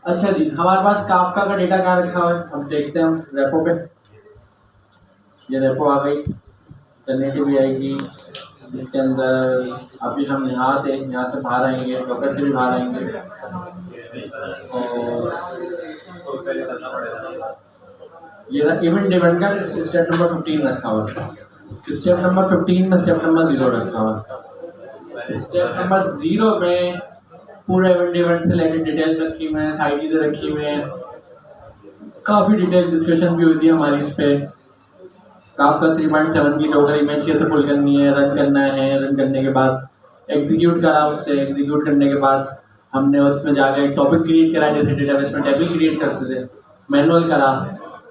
अच्छा जी, हमारे पास काफका का डेटा कहाँ रखा हुआ है, हम देखते हैं हम रेपो पे। ये रेपो आ गई, जनरेटिव भी आएगी। इसके अंदर अभी हम यहाँ से बाहर आएंगे, डॉकर से भी बाहर आएंगे और ये इवेंट इवेंट का स्टेप नंबर 15 रखा हुआ है। स्टेप नंबर 15 में स्टेप नंबर 0 रखा हुआ है। स्टेप नंबर 0 में पूरा इवेंट से रिलेटेड डिटेल्स रखी हुई हैं, सारी चीज़ें रखी हुई हैं। काफ़ी डिटेल डिस्कशन भी हुई थी हमारी इस पे। काफका 3.7 की डॉकर इमेज कैसे पुल करनी है, रन करना है, रन करने के बाद एग्जीक्यूट करा, उससे एग्जीक्यूट करने के बाद हमने उसमें जाकर एक टॉपिक क्रिएट करा, जैसे डेटाबेस में टेबल क्रिएट करते थे, मैनुअल करा।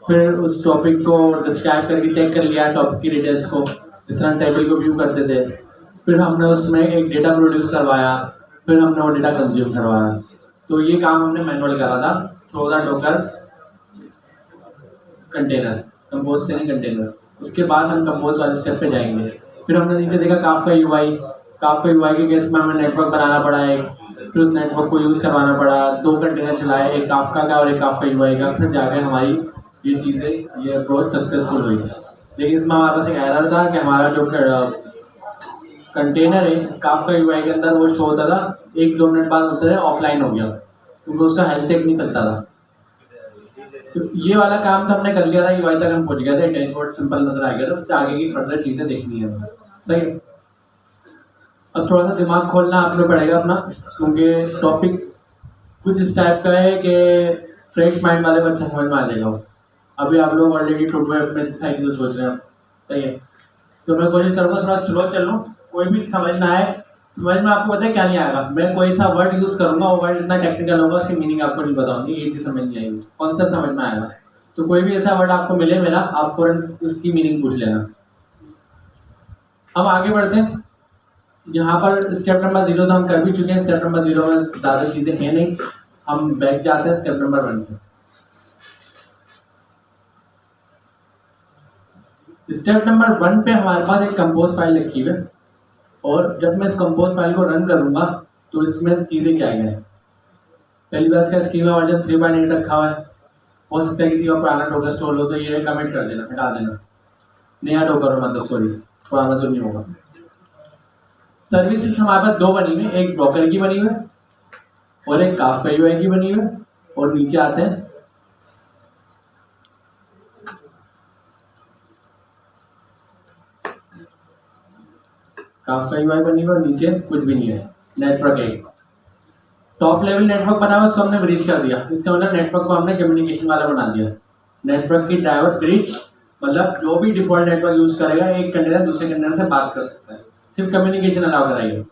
फिर उस टॉपिक को डिस्क्राइब करके चेक कर लिया टॉपिक की डिटेल्स को, जिस तरह टेबल को व्यू करते थे। फिर हमने उसमें एक डेटा प्रोड्यूस करवाया, फिर हमने वो डेटा कंज्यूम करवाया। तो ये काम हमने मैनुअल करा था, 14 डॉकर कंटेनर, कंपोज से नहीं कंटेनर। उसके बाद हम कंपोज वाले स्टेप पे जाएंगे। फिर हमने नीचे देखा काफका यूआई के केस में हमें नेटवर्क बनाना पड़ा है, फिर उस नेटवर्क को यूज़ करवाना पड़ा, 2 कंटेनर चलाए, एक काफका का और एक काफका यूआई का। फिर जाकर हमारी ये चीज़ें, ये अप्रोच सक्सेसफुल हुई। लेकिन इसमें हमारे पास एक एरर था कि हमारा जो कंटेनर है काफका यूआई के अंदर वो शो होता था 1-2 मिनट बाद होता है ऑफलाइन हो गया, क्योंकि उसका हेल्थ चेक नहीं करता था। तो ये वाला काम तो हमने कर लिया था, यूआई तक हम पहुंच गए थे, डैशबोर्ड सिंपल नजर आ गया था। उससे आगे की फर्दर चीज़ें देखनी है हमें, सही है। अब थोड़ा सा दिमाग खोलना आपको पड़ेगा अपना, क्योंकि टॉपिक कुछ इस टाइप का है कि फ्रेश माइंड वाले बच्चे समझ में आ जाएगा। अभी आप लोग ऑलरेडी टू में साइड जो सोच रहे हैं, सही है। तो मैं कोशिश करूँगा थोड़ा स्लो चलूँ, कोई भी समझ ना आए। समझ में आपको पता है क्या नहीं आएगा, मैं कोई सा वर्ड यूज़ करूँगा, वो वर्ड इतना टेक्निकल होगा, उसकी मीनिंग आपको नहीं बताऊँगी, ये चीज़ समझ नहीं आएगी, कौन सा समझ में आएगा। तो कोई भी ऐसा वर्ड आपको मिले मेरा, आप फौरन उसकी मीनिंग पूछ लेना। अब आगे बढ़ते हैं। यहाँ पर स्टेप नंबर 0 तो हम कर भी चुके हैं। स्टेप नंबर 0 में ज़्यादा चीज़ें हैं नहीं, हम बैक जाते हैं स्टेप नंबर 1 पे। स्टेप नंबर 1 पे हमारे पास एक कंपोज फाइल रखी हुई है, और जब मैं इस कंपोज फाइल को रन करूँगा तो इसमें चीज़ें क्या है। पहली बार इसका स्कीमा वर्जन 3.8 रखा हुआ है। हो सकता है किसी का पुराना डॉकर स्टोर हो, तो ये कमेंट कर देना, हटा देना, नया डॉकर हो मतलब, सॉरी पुराना तो नहीं होगा। सर्विसेज हमारे पास 2 बनी हुई, एक ब्रोकर की बनी हुई है और एक काफका यूआई की बनी हुई है। और नीचे आते हैं, काफका यूआई बनी हुई और नीचे कुछ भी नहीं है। नेटवर्क एक टॉप लेवल नेटवर्क बना हुआ, उसको हमने ब्रिज कर दिया। इसका मतलब नेटवर्क को हमने कम्युनिकेशन वाला बना दिया। नेटवर्क की ड्राइवर ब्रिज मतलब जो भी डिफॉल्ट नेटवर्क यूज करेगा, एक कंटेनर दूसरे कंटेनर से बात कर सकता है, सिर्फ कम्युनिकेशन अलाउ कराइए।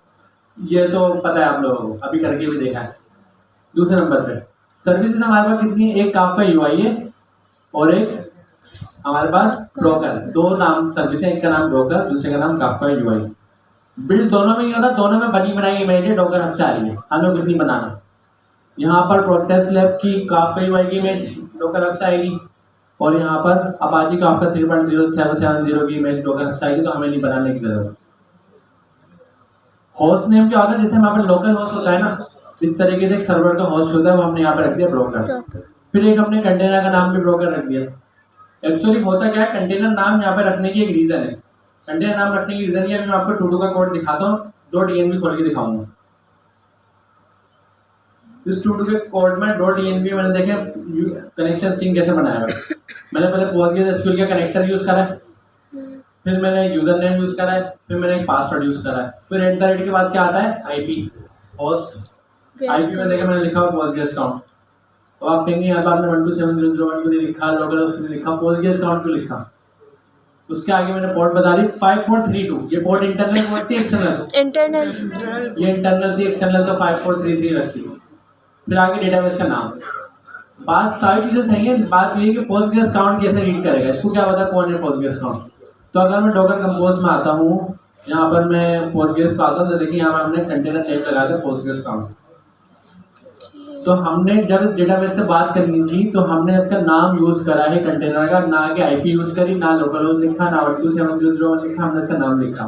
ये तो पता है आप लोगों को, अभी करके भी देखा है। दूसरे नंबर पे सर्विसेज हमारे पास कितनी है, एक काफका यूआई है और एक हमारे पास ब्रोकर। 2 नाम सर्विस है, एक का नाम ब्रोकर, दूसरे का नाम काफका यूआई। बिल्ड दोनों में ही होता, दोनों में बनी बनाई इमेज है, डॉकर हब से आ रही है, हमें कुछ नहीं बनाना। यहाँ पर प्रोटेस्ट लैब की काफका यूआई की इमेज डॉकर हब से आएगी, और यहाँ पर अपाची काफका 3.0770 की इमेज डॉकर हब से आएगी, तो हमें नहीं बनाने की जरूरत। होस्ट नेम क्या होता है, जैसे हमारे लोकल होस्ट होता है ना, इस तरीके से एक सर्वर का होस्ट होता है, वो हमने यहाँ पर रख दिया ब्रोकर। फिर एक हमने कंटेनर का नाम भी ब्रोकर रख दिया। एक्चुअली होता क्या है, कंटेनर नाम यहाँ पर रखने की एक रीजन है। कंटेनर नाम रखने की रीजन ये है, मैं आपको टूडू का कोड दिखाता हूँ, .env खोल के दिखाऊंगा। इस टूडू के कोड में .env मैंने देखे कनेक्शन स्ट्रिंग कैसे बनाया है। मैंने पहले PostgreSQL का कनेक्टर यूज करा है, फिर मैंने यूजर नेम यूज करा है, फिर मैंने एक पासवर्ड यूज करा है, फिर @ के बाद क्या आता है, आईपी होस्ट। आईपी में देखा मैंने लिखा हुआ पोस्टग्रेस काउंट। तो आप कहेंगे यहाँ पर आपने 127.0.0.1 क्यों नहीं लिखा, लोकल होस्ट क्यों नहीं लिखा, पोस्टग्रेस काउंट क्यों लिखा। उसके आगे मैंने पोर्ट बता दी 5432। ये पोर्ट इंटरनल पोर्ट थी एक्सटर्नल, ये इंटरनल थी, एक्सटर्नल तो 5433 रखी। फिर आगे डेटाबेस का नाम। बात सारी चीजें सही है, बात ये है कि पोस्टग्रेस काउंट कैसे रीड करेगा, इसको क्या पता कौन है पोस्टग्रेस काउंट। तो अगर मैं डॉकर कंपोज में आता हूँ, यहाँ पर मैं पोस्टग्रेस पे आता हूँ, तो देखिए यहाँ पर हमने कंटेनर टाइप लगा दिया पोस्टग्रेस काउंट। तो हमने जब इस डेटाबेस से बात करनी थी, तो हमने इसका नाम यूज करा है कंटेनर का, ना कि आईपी यूज करी, ना लोकल होस्ट लिखा, ना 127.0.0.1 लिखा, हमने इसका नाम लिखा।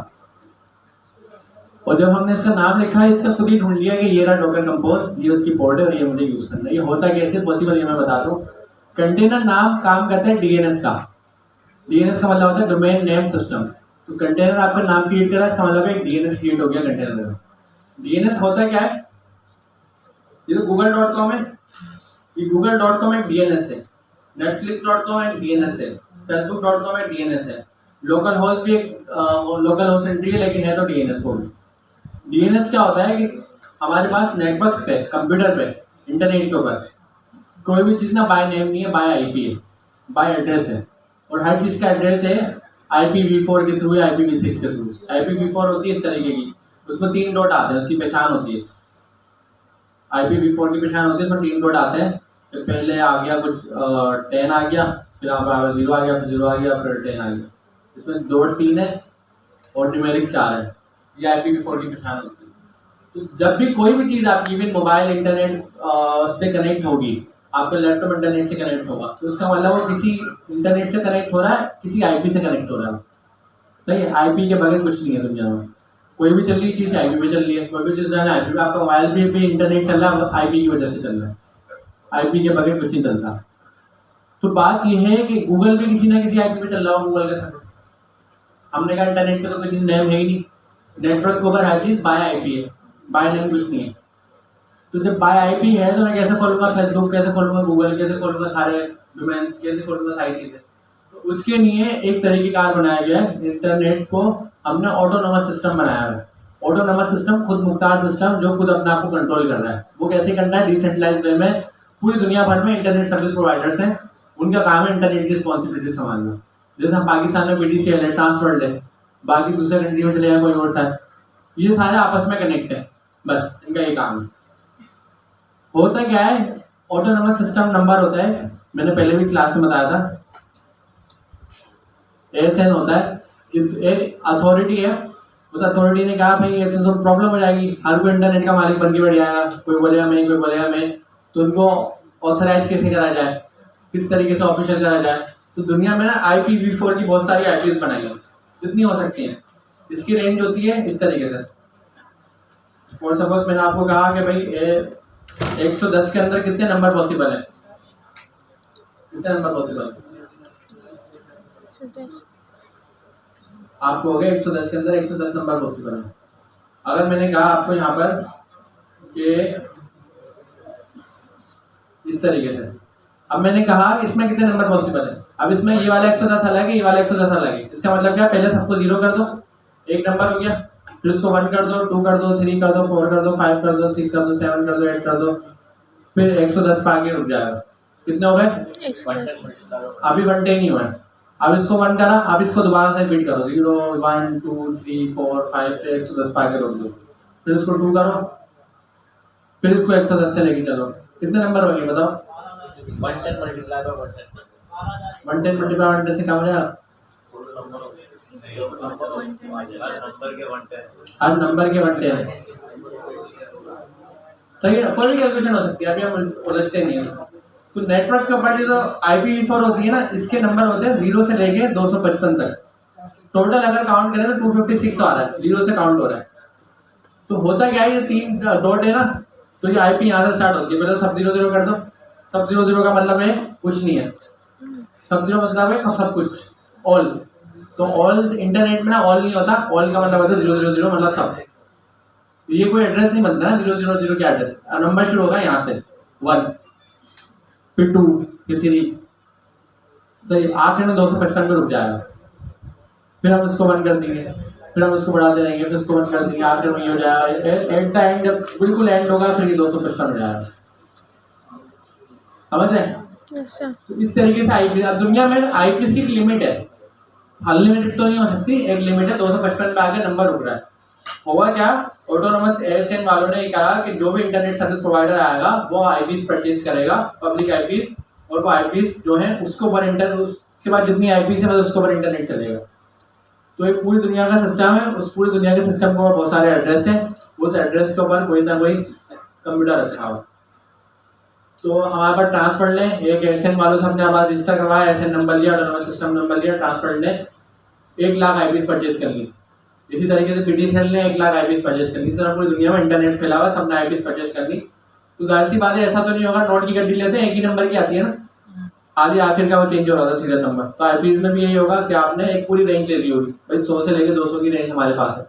और जब हमने इसका नाम लिखा है तो खुद ही ढूंढ लिया कि ये रहा डॉकर कंपोज, ये उसकी पोर्ट है और ये मुझे यूज करना है। ये होता कैसे पॉसिबल, ये मैं बता दूं। कंटेनर नाम काम करता है डीएनएस का। डीएनएस का मतलब होता है डोमेन नेम सिस्टम। तो कंटेनर आपका नाम क्रिएट करा, इसका मतलब है डीएनएस क्रिएट हो गया कंटेनर में। डीएनएस होता क्या है, ये तो google.com है, ये google.com एक डीएनएस है, netflix.com एक डीएनएस है, facebook.com एक डीएनएस है, लोकल होस्ट भी एक लोकल होस्ट एंट्री है, लेकिन है तो डीएनएस को भी। डीएनएस क्या होता है कि हमारे पास नेटवर्क पे, कंप्यूटर पे, इंटरनेट के ऊपर कोई भी चीज़ ना बाय नेम नहीं है, बाय आईपी है, बाय एड्रेस है। और हर चीज़ का एड्रेस है IPv4 के थ्रू या IPv6 के थ्रू। IPv4 होती है इस तरीके की, उसमें 3 डॉट आते हैं, उसकी पहचान होती है। IPv4 की पहचान होती है, उसमें 3 डॉट आते हैं। फिर पहले आ गया कुछ 10 आ गया, फिर यहाँ पर 0 आ गया, फिर 0 आ गया, फिर 10 आ गया। इसमें डॉट 3 है और न्यूमेरिक 4 है। ये IPv4 की पहचान होती है। तो जब भी कोई भी चीज़ आपकी इवन मोबाइल इंटरनेट से कनेक्ट होगी, आपका लैपटॉप इंटरनेट से कनेक्ट होगा, तो उसका मतलब वो किसी इंटरनेट से कनेक्ट हो रहा है, किसी आईपी से कनेक्ट हो रहा है। सही है, आईपी के बगैर कुछ नहीं है दुनिया में। कोई भी चल रही चीज़ आईपी पे चल रही है, कोई भी चीज़ है आईपी पे। आपका मोबाइल भी इंटरनेट चल रहा है, आईपी की वजह से चल रहा है। आईपी के बगैर कुछ नहीं चलता। तो बात यह है कि गूगल भी किसी ना किसी आईपी पे चल रहा हो, गूगल के साथ। हमने कहा इंटरनेट पे तो कोई चीज़ नेम है ही नहीं, नेटवर्क के ऊपर हर चीज़ बाय आईपी है, बाय नेम कुछ नहीं है। तो जब बाय आईपी है तो मैं कैसे खोलूंगा फेसबुक, कैसे खोलूंगा गूगल, कैसे खोलूंगा सारे डोमेन्स, कैसे खोलूंगा सारी चीज़ें। तो उसके लिए एक तरीक़ेकार बनाया गया है। इंटरनेट को हमने ऑटोनोमस सिस्टम बनाया है। ऑटोनोमस सिस्टम खुद मुख्तार सिस्टम, जो खुद अपने आप को कंट्रोल कर रहा है। वो कैसे करना है, डिसेंट्रलाइज वे में। पूरी दुनिया भर में इंटरनेट सर्विस प्रोवाइडर्स हैं, उनका काम है इंटरनेट की रिस्पॉन्सिबिलिटी संभालना। जैसे हम पाकिस्तान में BTCL है, ट्रांसवर्ल्ड है, बाकी दूसरे कंट्री में चले जाए कोई और सा, ये सारे आपस में कनेक्ट है, बस इनका ये काम है। होता क्या है, ऑटोनोमस सिस्टम नंबर होता है, मैंने पहले भी क्लास में बताया था। ASN होता है, एक अथॉरिटी है। उस अथॉरिटी ने कहा भाई ये तो प्रॉब्लम हो जाएगी, हर कोई इंटरनेट का मालिक बन के बैठ जाएगा, कोई बोलेगा मैं, कोई बोलेगा मैं। तो उनको ऑथराइज कैसे करा जाए, किस तरीके से ऑफिशियल करा जाए। तो दुनिया में ना IPv4 की बहुत सारी IPs बनाई है, जितनी हो सकती हैं। इसकी रेंज होती है इस तरीके से। और सपोज मैंने आपको कहा कि भाई 110 के अंदर कितने नंबर पॉसिबल है, कितने नंबर पॉसिबल है? आपको हो गया 110 के अंदर 110 नंबर पॉसिबल है। अगर मैंने कहा आपको यहाँ पर कि इस तरीके से, अब मैंने कहा इसमें कितने नंबर पॉसिबल है। अब इसमें ये वाला 110 अलग है, ये वाला 110 अलग है। इसका मतलब क्या, पहले सबको 0 कर दो, एक नंबर हो गया, फिर उसको 1 कर दो, 2 कर दो, 3 कर दो, 4 कर दो, 5 कर दो, 6 कर दो, 7 कर दो, 8 कर दो, फिर 110 पे आगे रुक जाएगा। कितने हो गए? अभी 110 ही हुआ है। अब इसको 1 करा, अब इसको दोबारा से रिपीट करो, 0 1 2 3 4 5 फिर 110 पे आगे रोक दो, फिर इसको 2 करो, फिर इसको 110 से लेके चलो। कितने नंबर हो गए बताओ? 110 मल्टीप्लाई बाय 110 से कम हो जाएगा। हर नंबर के 110 सही है। कोई भी कैलकुलेशन हो सकती है, अभी हम उलझते नहीं है। तो नेटवर्क के ऊपर जो IPv4 होती है ना, इसके नंबर होते हैं 0 से लेके 255 तक। टोटल अगर काउंट करें तो 256 आ रहा है, 0 से काउंट हो रहा है। तो होता क्या है, ये 3 डॉट है ना, तो ये IP यहाँ से स्टार्ट होती है। पहले सब 0 0 कर दो। सब 0 0 का मतलब है कुछ नहीं है, सब 0 मतलब है सब कुछ, ऑल। तो ऑल इंटरनेट में ना ऑल नहीं होता, ऑल का मतलब होता है 0 0 0 मतलब सब। ये कोई एड्रेस नहीं बनता है 0 0 0 के एड्रेस। नंबर शुरू होगा यहाँ से 1, फिर 2, फिर 3, तो आखिर में 255 पे रुक जाएगा। फिर हम इसको 1 कर देंगे, फिर हम इसको बढ़ाते रहेंगे, फिर इसको 1 कर देंगे, आखिर में ये हो जाएगा। एट द एंड जब बिल्कुल एंड होगा फिर ये 255 हो जाएगा। समझ रहे हैं? तो इस तरीके से आईपी, दुनिया में आईपी की लिमिट है, अनलिमिटेड तो नहीं हो सकती, एक लिमिट है। 255 पे आगे नंबर रुक रहा है। होगा क्या, ऑटोनोमस ASN वालों ने कहा कि जो भी इंटरनेट सर्विस प्रोवाइडर आएगा वो आईपीस परचेज करेगा, पब्लिक आईपीस, और वो आईपीस जो है उसको पर उसके बाद जितनी आईपीस है उसको पर इंटरनेट चलेगा। तो एक पूरी दुनिया का सिस्टम है, उस पूरी दुनिया के सिस्टम के ऊपर बहुत सारे एड्रेस हैं, उस एड्रेस के ऊपर कोई ना कोई कंप्यूटर रखा हो। तो हमारे पास ट्रांसफर लें, एक ASN वालों से हमने हमारा रजिस्टर करवाया, ASN नंबर लिया, ऑटोनोमस सिस्टम नंबर लिया, ट्रांसफर ने 1 लाख आईपीस परचेज कर ली। इसी तरीके से पीटीसीएल ने 1 लाख आईपीएस परचेस कर ली। सर पूरी दुनिया में इंटरनेट फैला हुआ, सबने आईपीएस परचेस कर ली, तो जाहिर सी बात है ऐसा तो नहीं होगा नोट की गड्डी लेते हैं एक ही नंबर की आती है ना, आगे आखिर का वो चेंज हो रहा था सीरियल नंबर। तो आईपीएस में भी यही होगा कि आपने एक पूरी रेंज ले ली होगी, भाई 100 से लेकर 200 की रेंज हमारे पास है।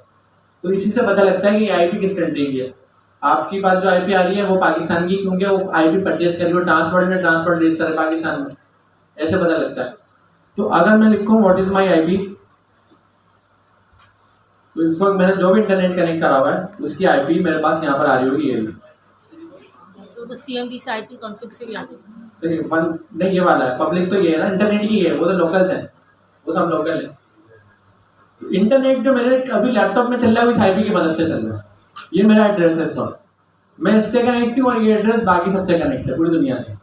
तो इसी से पता लगता है कि आईपी किस कंट्री की है। आपकी पास जो आईपी आ रही है वो पाकिस्तान की, क्योंकि वो आईपी परचेस करी, वो ट्रांसफर रजिस्टर है पाकिस्तान में, ऐसे पता लगता है। तो अगर मैं लिखूं व्हाट इज माई आईपी, तो इस वक्त मैंने जो भी इंटरनेट कनेक्ट करा हुआ है उसकी आईपी मेरे पास यहाँ पर आ रही होगी, ये भी। तो सीएमडी से आईपी कॉन्फ़िग से भी आ जाएगी। नहीं ये वाला है पब्लिक, तो ये है ना इंटरनेट की है, वो तो लोकल है, वो सब लोकल है। इंटरनेट जो मेरे अभी लैपटॉप में चल रहा है इस आईपी की मदद से चल रहा है। ये मेरा एड्रेस है सर, मैं इससे कनेक्ट हूँ और ये एड्रेस बाकी सबसे कनेक्ट है पूरी दुनिया से।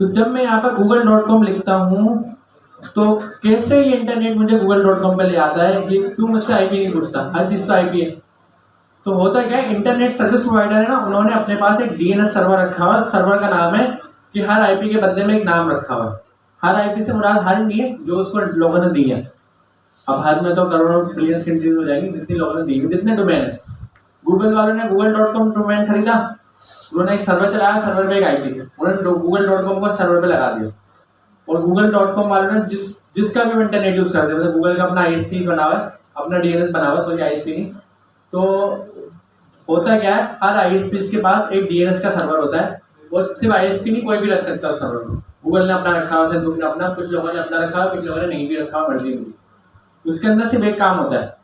तो जब मैं यहाँ पर google.com लिखता हूँ तो कैसे ये इंटरनेट मुझे google.com पे ले आता है, ये क्यों मुझसे आईपी नहीं पूछता, हर चीज़ तो आईपी है। तो होता क्या है, इंटरनेट सर्विस प्रोवाइडर है ना, उन्होंने अपने पास एक डीएनएस सर्वर रखा हुआ, सर्वर का नाम है कि हर आईपी के बदले में एक नाम रखा हुआ है। हर आईपी से मुराद हर नहीं है जो उसको लोगों ने दी है, अब हर में तो करोड़ों बिलियंस की इंक्रीज हो जाएगी जितनी लोगों ने दी है, जितने डोमेन है। गूगल वालों ने google.com डोमेन खरीदा, उन्होंने एक सर्वर चलाया, सर्वर पे एक आईपी थी, उन्होंने google.com को सर्वर पे लगा दिया। और google.com वालों ने जिसका भी इंटरनेट यूज करते हैं, मतलब गूगल का अपना आईएसपी बना हुआ है, अपना डीएनएस बना हुआ है, सॉरी आईएसपी नहीं, तो होता क्या है हर आईएसपी के पास एक डीएनएस का सर्वर होता है, वो सिर्फ आईएसपी नहीं कोई भी रख सकता है उस सर्वर में। गूगल ने अपना रखा हुआ, फेसबुक ने अपना, कुछ लोगों ने अपना रखा हुआ, कुछ लोगों ने नहीं भी रखा हुआ, मर्जी होगी। उसके अंदर सिर्फ एक काम होता है,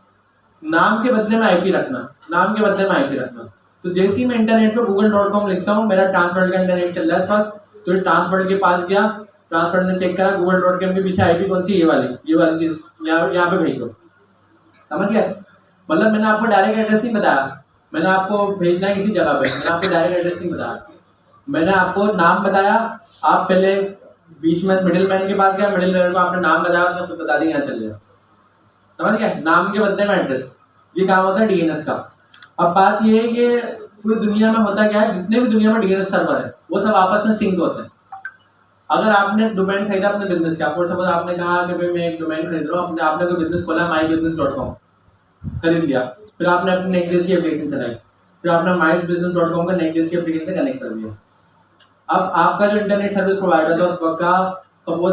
नाम के बदले में आईपी रखना, नाम के बदले में आईपी रखना। तो जैसे ही मैं इंटरनेट पे google.com लिखता हूँ, मेरा ट्रांसवर्ल्ड का इंटरनेट चल रहा है इस वक्त, तो ट्रांसवर्ल्ड के पास गया, ट्रांसवर्ल्ड ने चेक करा google.com के पीछे आईपी कौन सी, ये वाली चीज यहाँ पे भेज दो, समझ गया। मतलब मैंने आपको डायरेक्ट एड्रेस नहीं बताया, मैंने आपको भेजना है किसी जगह पे, मैंने आपको डायरेक्ट एड्रेस नहीं बताया, मैंने आपको नाम बताया। आप पहले बीच में मिडिल मैन के पास गया, मिडिल मैन को आपने नाम बताया, उसने खुद बता देंगे यहाँ चल जाए, समझ गया। नाम के बदले में एड्रेस, ये काम होता है डीएनएस का। अब बात ये है कि पूरी दुनिया में होता क्या है, जितने भी दुनिया में डीएनएस सर्वर है वो सब आपस में सिंक होते हैं। अगर आपने डोमेन खरीदा अपने बिजनेस का, फॉर सपोज आपने कहा कि भाई मैं एक डोमेन खरीद रहा हूँ, आपने कोई बिजनेस खोला mybusiness.com, खरीद लिया, फिर आपने अपने नेटबेस की एप्लीकेशन चलाई, फिर आपने mybusiness.com का नेटबेस की एप्लीकेशन से कनेक्ट कर दिया। अब आपका जो इंटरनेट सर्विस प्रोवाइडर था उस वक्त का, सपोज